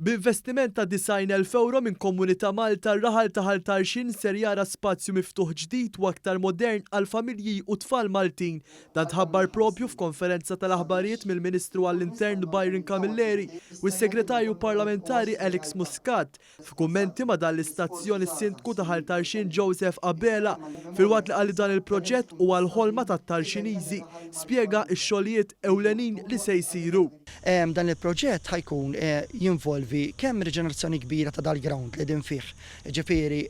B'investiment ta' €90,000 minn Komunità Malta r-raħal ta' Ħaltarxin ser jara spazju miftuħ ġdid u aktar modern għal familji u tfal Maltin. Dan tħabbar propju f'konferenza tal-aħbarijiet mill-Ministru għall-Intern Byron Camilleri u s-Segretarju Parlamentari Alex Muscat. F'kummenti ma' dan l-istazzjoni s-Sindku ta' Ħaltarxin Joseph Abela filwaqt li qal dan il-proġett huwa l-ħolma tat-Tarxiniżi spjega x-xogħlijiet ewlenin li se jsiru. Dan il-proġett ħajkun jinvolvi kemm riġenerazzjoni kbira ta' dal-ground li din fih, ġifieri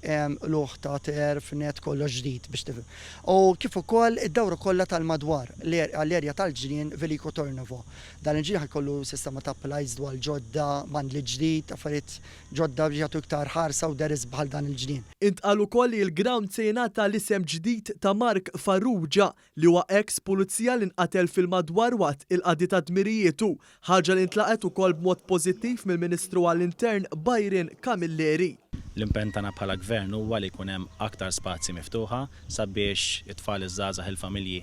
luħ ta' terf, net kollox ġdid biex tifhem. U kif ukoll id-dawra kollha tal-madwar għall-erja tal-ġnien Veliko Tornovo. Dan il-ġnien ħajkollu sistema ta' plajs dwar ġodda, mandli ġdid, affarijiet ġodda biex jagħtu iktar ħarsa u deris bħal dan il-ġnien. Intqal ukoll li l-ground se jingħata l-isem ġdid ta' Mark Farrugia li huwa ex pulizija li nqatel fil-madwar waqt il-qadi ta' dmirijietu, ħaġa li ntlaqet ukoll b'mod pożittiv mill-Ministru għall-Intern Byron Camilleri. L-impenn tagħna bħala gvern huwa li jkun hemm aktar spazji miftuħa sabiex it-tfal iż-żgħażagħ il-familji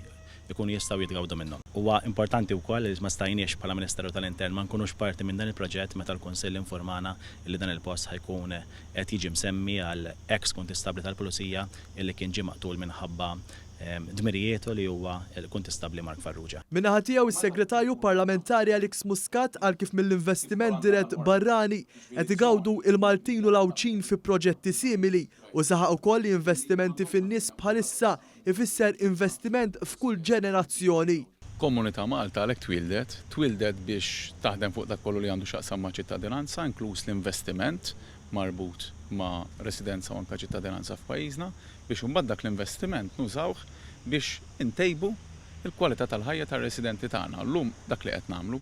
ikunu jistgħu jitgawdu minnhom. Huwa importanti wkoll li ma stajniex bħala Ministeru tal-Intern ma nkunux parti minn dan il-proġett meta l-Kunsill informana li dan il-post ħajkun qed jiġi msemmi għal ex kontistabli tal-Pulizija illi kien ġie maqtul minħabba dmirijietu li huwa l-kontistabli Mark Farrugia. Min-naħa tiegħu is-Segretarju Parlamentari Alex Muscat għal kif mill-investiment dirett barrani qed igawdu il-Maltin u l-Awċin fi proġetti simili u saħaq ukoll li investimenti fin-nies bħalissa ifisser investiment f'kull ġenerazzjoni. Komunità Malta għalhekk twildet biex taħdem fuq dak kollu li għandu x'aqsam ma' ċittadinanza, inkluż l-investiment marbut ma' residenza u anke ċittadinanza f'pajjiżna biex imbagħad dak l-investiment nużawh biex intejbu il-kwalità tal-ħajja tar-residenti tagħna. Llum dak li qed nagħmlu.